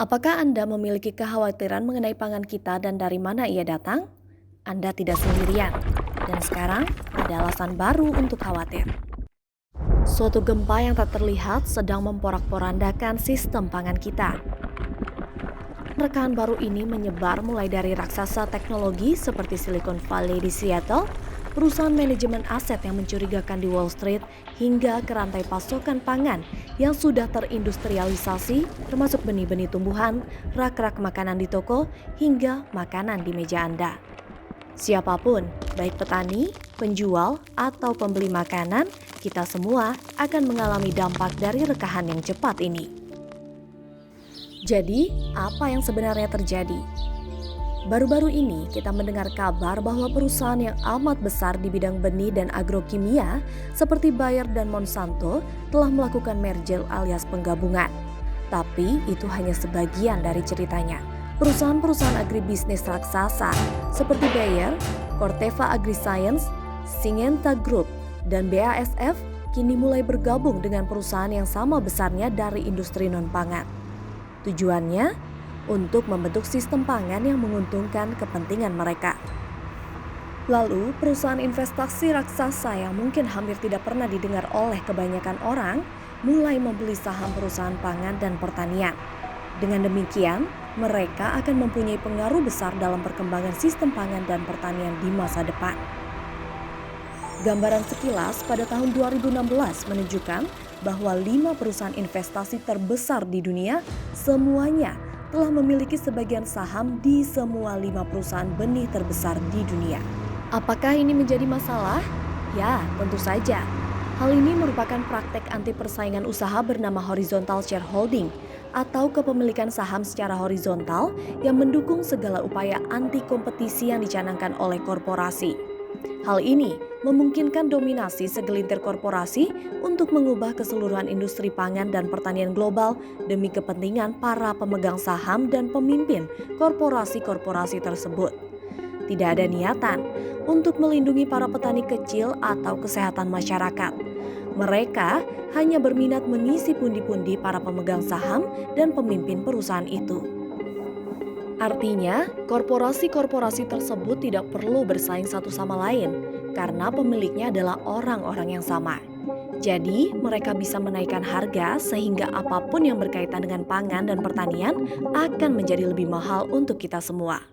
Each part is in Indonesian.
Apakah Anda memiliki kekhawatiran mengenai pangan kita dan dari mana ia datang? Anda tidak sendirian. Dan sekarang ada alasan baru untuk khawatir. Suatu gempa yang tak terlihat sedang memporak-porandakan sistem pangan kita. Rekahan baru ini menyebar mulai dari raksasa teknologi seperti Silicon Valley di Seattle, perusahaan manajemen aset yang mencurigakan di Wall Street, hingga ke rantai pasokan pangan yang sudah terindustrialisasi, termasuk benih-benih tumbuhan, rak-rak makanan di toko, hingga makanan di meja Anda. Siapapun, baik petani, penjual, atau pembeli makanan, kita semua akan mengalami dampak dari rekahan yang cepat ini. Jadi, apa yang sebenarnya terjadi? Baru-baru ini kita mendengar kabar bahwa perusahaan yang amat besar di bidang benih dan agrokimia seperti Bayer dan Monsanto telah melakukan merger alias penggabungan. Tapi itu hanya sebagian dari ceritanya. Perusahaan-perusahaan agribisnis raksasa seperti Bayer, Corteva Agriscience, Syngenta Group, dan BASF kini mulai bergabung dengan perusahaan yang sama besarnya dari industri non-pangan. Tujuannya untuk membentuk sistem pangan yang menguntungkan kepentingan mereka. Lalu, perusahaan investasi raksasa yang mungkin hampir tidak pernah didengar oleh kebanyakan orang mulai membeli saham perusahaan pangan dan pertanian. Dengan demikian, mereka akan mempunyai pengaruh besar dalam perkembangan sistem pangan dan pertanian di masa depan. Gambaran sekilas pada tahun 2016 menunjukkan bahwa 5 perusahaan investasi terbesar di dunia semuanya telah memiliki sebagian saham di semua 5 perusahaan benih terbesar di dunia. Apakah ini menjadi masalah? Ya, tentu saja. Hal ini merupakan praktek anti persaingan usaha bernama horizontal shareholding atau kepemilikan saham secara horizontal yang mendukung segala upaya anti kompetisi yang dicanangkan oleh korporasi. Hal ini memungkinkan dominasi segelintir korporasi untuk mengubah keseluruhan industri pangan dan pertanian global demi kepentingan para pemegang saham dan pemimpin korporasi-korporasi tersebut. Tidak ada niatan untuk melindungi para petani kecil atau kesehatan masyarakat. Mereka hanya berminat mengisi pundi-pundi para pemegang saham dan pemimpin perusahaan itu. Artinya, korporasi-korporasi tersebut tidak perlu bersaing satu sama lain karena pemiliknya adalah orang-orang yang sama. Jadi, mereka bisa menaikkan harga sehingga apapun yang berkaitan dengan pangan dan pertanian akan menjadi lebih mahal untuk kita semua.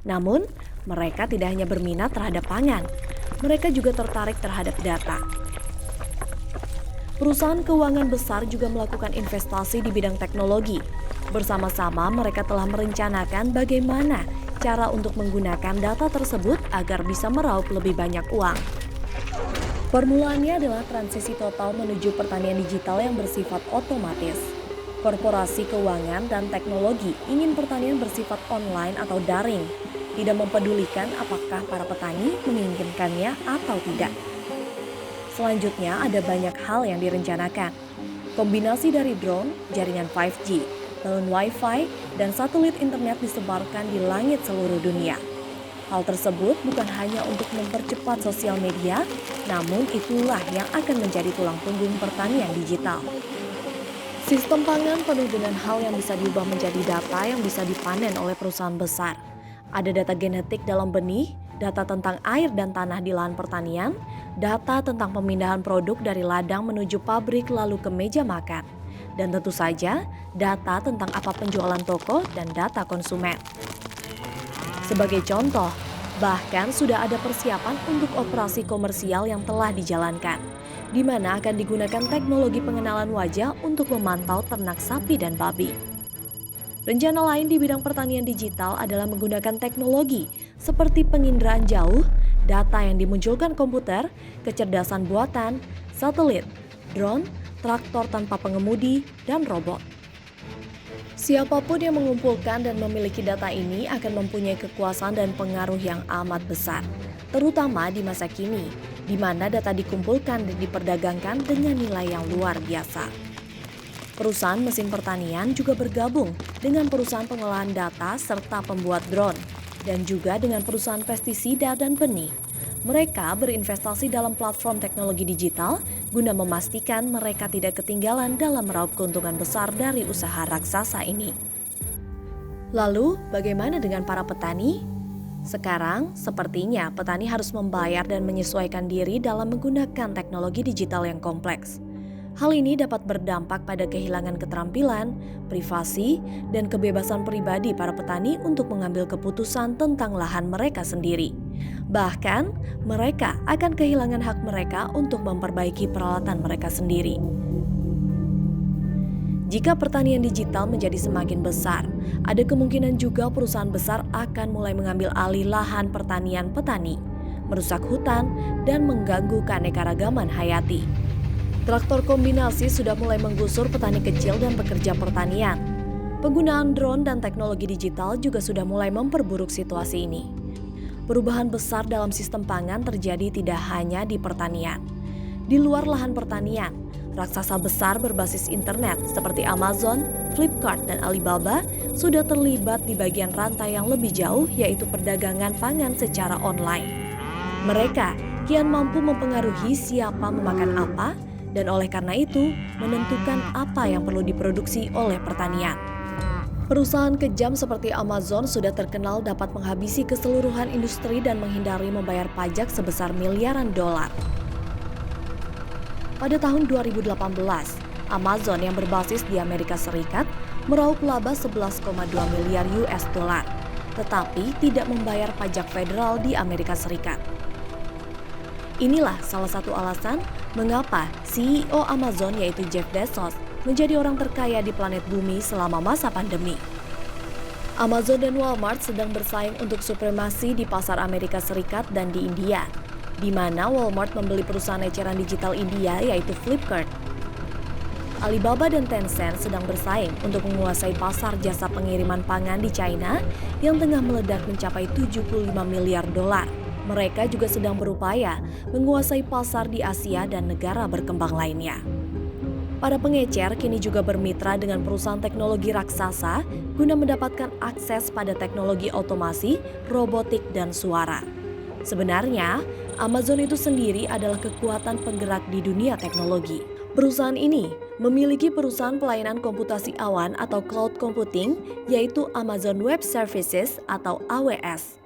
Namun, mereka tidak hanya berminat terhadap pangan, mereka juga tertarik terhadap data. Perusahaan keuangan besar juga melakukan investasi di bidang teknologi. Bersama-sama mereka telah merencanakan bagaimana cara untuk menggunakan data tersebut agar bisa meraup lebih banyak uang. Permulaannya adalah transisi total menuju pertanian digital yang bersifat otomatis. Korporasi keuangan dan teknologi ingin pertanian bersifat online atau daring, tidak mempedulikan apakah para petani menginginkannya atau tidak. Selanjutnya ada banyak hal yang direncanakan. Kombinasi dari drone, jaringan 5G, balon Wi-Fi, dan satelit internet disebarkan di langit seluruh dunia. Hal tersebut bukan hanya untuk mempercepat sosial media, namun itulah yang akan menjadi tulang punggung pertanian digital. Sistem pangan penuh dengan hal yang bisa diubah menjadi data yang bisa dipanen oleh perusahaan besar. Ada data genetik dalam benih, data tentang air dan tanah di lahan pertanian, data tentang pemindahan produk dari ladang menuju pabrik lalu ke meja makan, dan tentu saja data tentang apa penjualan toko dan data konsumen. Sebagai contoh, bahkan sudah ada persiapan untuk operasi komersial yang telah dijalankan, di mana akan digunakan teknologi pengenalan wajah untuk memantau ternak sapi dan babi. Rencana lain di bidang pertanian digital adalah menggunakan teknologi seperti penginderaan jauh, data yang dimunculkan komputer, kecerdasan buatan, satelit, drone, traktor tanpa pengemudi, dan robot. Siapapun yang mengumpulkan dan memiliki data ini akan mempunyai kekuasaan dan pengaruh yang amat besar, terutama di masa kini, di mana data dikumpulkan dan diperdagangkan dengan nilai yang luar biasa. Perusahaan mesin pertanian juga bergabung dengan perusahaan pengolahan data serta pembuat drone, dan juga dengan perusahaan pestisida dan benih. Mereka berinvestasi dalam platform teknologi digital guna memastikan mereka tidak ketinggalan dalam meraup keuntungan besar dari usaha raksasa ini. Lalu, bagaimana dengan para petani? Sekarang, sepertinya petani harus membayar dan menyesuaikan diri dalam menggunakan teknologi digital yang kompleks. Hal ini dapat berdampak pada kehilangan keterampilan, privasi, dan kebebasan pribadi para petani untuk mengambil keputusan tentang lahan mereka sendiri. Bahkan, mereka akan kehilangan hak mereka untuk memperbaiki peralatan mereka sendiri. Jika pertanian digital menjadi semakin besar, ada kemungkinan juga perusahaan besar akan mulai mengambil alih lahan pertanian petani, merusak hutan, dan mengganggu keanekaragaman hayati. Traktor kombinasi sudah mulai menggusur petani kecil dan pekerja pertanian. Penggunaan drone dan teknologi digital juga sudah mulai memperburuk situasi ini. Perubahan besar dalam sistem pangan terjadi tidak hanya di pertanian. Di luar lahan pertanian, raksasa besar berbasis internet seperti Amazon, Flipkart, dan Alibaba sudah terlibat di bagian rantai yang lebih jauh, yaitu perdagangan pangan secara online. Mereka kian mampu mempengaruhi siapa memakan apa, dan oleh karena itu menentukan apa yang perlu diproduksi oleh pertanian. Perusahaan kejam seperti Amazon sudah terkenal dapat menghabisi keseluruhan industri dan menghindari membayar pajak sebesar miliaran dolar. Pada tahun 2018, Amazon yang berbasis di Amerika Serikat meraup laba 11,2 miliar US dollar, tetapi tidak membayar pajak federal di Amerika Serikat. Inilah salah satu alasan mengapa CEO Amazon yaitu Jeff Bezos menjadi orang terkaya di planet bumi selama masa pandemi. Amazon dan Walmart sedang bersaing untuk supremasi di pasar Amerika Serikat dan di India, di mana Walmart membeli perusahaan eceran digital India yaitu Flipkart. Alibaba dan Tencent sedang bersaing untuk menguasai pasar jasa pengiriman pangan di China yang tengah meledak mencapai 75 miliar dolar. Mereka juga sedang berupaya menguasai pasar di Asia dan negara berkembang lainnya. Para pengecer kini juga bermitra dengan perusahaan teknologi raksasa guna mendapatkan akses pada teknologi otomasi, robotik, dan suara. Sebenarnya, Amazon itu sendiri adalah kekuatan penggerak di dunia teknologi. Perusahaan ini memiliki perusahaan pelayanan komputasi awan atau cloud computing, yaitu Amazon Web Services atau AWS.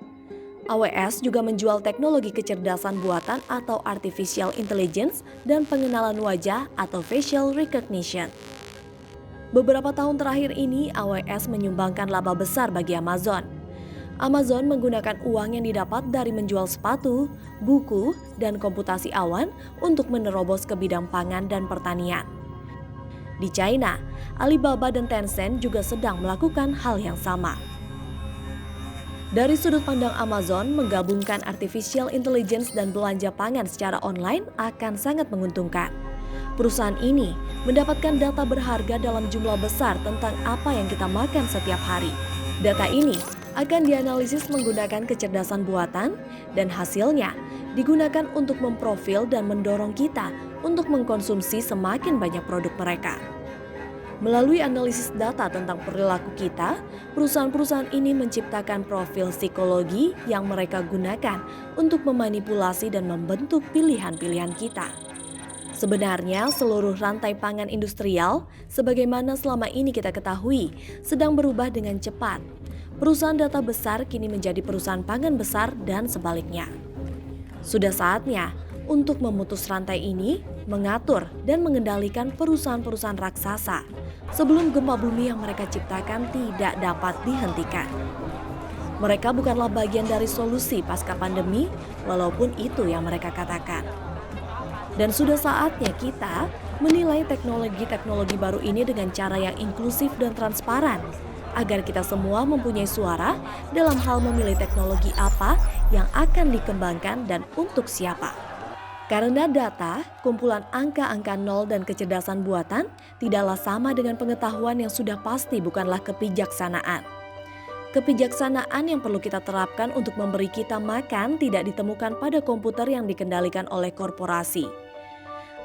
AWS juga menjual teknologi kecerdasan buatan atau artificial intelligence dan pengenalan wajah atau facial recognition. Beberapa tahun terakhir ini, AWS menyumbangkan laba besar bagi Amazon. Amazon menggunakan uang yang didapat dari menjual sepatu, buku, dan komputasi awan untuk menerobos ke bidang pangan dan pertanian. Di China, Alibaba dan Tencent juga sedang melakukan hal yang sama. Dari sudut pandang Amazon, menggabungkan artificial intelligence dan belanja pangan secara online akan sangat menguntungkan. Perusahaan ini mendapatkan data berharga dalam jumlah besar tentang apa yang kita makan setiap hari. Data ini akan dianalisis menggunakan kecerdasan buatan dan hasilnya digunakan untuk memprofil dan mendorong kita untuk mengkonsumsi semakin banyak produk mereka. Melalui analisis data tentang perilaku kita, perusahaan-perusahaan ini menciptakan profil psikologi yang mereka gunakan untuk memanipulasi dan membentuk pilihan-pilihan kita. Sebenarnya, seluruh rantai pangan industrial, sebagaimana selama ini kita ketahui, sedang berubah dengan cepat. Perusahaan data besar kini menjadi perusahaan pangan besar dan sebaliknya. Sudah saatnya untuk memutus rantai ini, mengatur dan mengendalikan perusahaan-perusahaan raksasa sebelum gempa bumi yang mereka ciptakan tidak dapat dihentikan. Mereka bukanlah bagian dari solusi pasca pandemi, walaupun itu yang mereka katakan. Dan sudah saatnya kita menilai teknologi-teknologi baru ini dengan cara yang inklusif dan transparan, agar kita semua mempunyai suara dalam hal memilih teknologi apa yang akan dikembangkan dan untuk siapa. Karena data, kumpulan angka-angka nol dan kecerdasan buatan tidaklah sama dengan pengetahuan yang sudah pasti bukanlah kebijaksanaan. Kebijaksanaan yang perlu kita terapkan untuk memberi kita makan tidak ditemukan pada komputer yang dikendalikan oleh korporasi.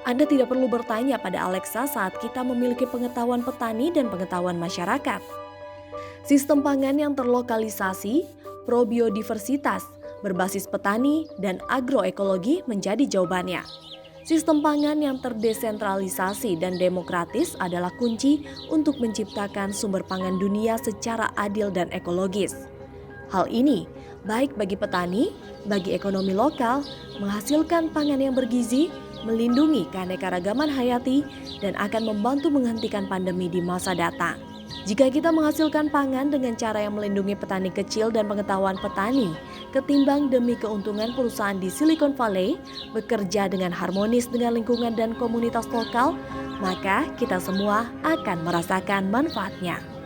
Anda tidak perlu bertanya pada Alexa saat kita memiliki pengetahuan petani dan pengetahuan masyarakat. Sistem pangan yang terlokalisasi, pro-biodiversitas, Berbasis petani dan agroekologi menjadi jawabannya. Sistem pangan yang terdesentralisasi dan demokratis adalah kunci untuk menciptakan sumber pangan dunia secara adil dan ekologis. Hal ini baik bagi petani, bagi ekonomi lokal, menghasilkan pangan yang bergizi, melindungi keanekaragaman hayati, dan akan membantu menghentikan pandemi di masa datang. Jika kita menghasilkan pangan dengan cara yang melindungi petani kecil dan pengetahuan petani, ketimbang demi keuntungan perusahaan di Silicon Valley, bekerja dengan harmonis dengan lingkungan dan komunitas lokal, maka kita semua akan merasakan manfaatnya.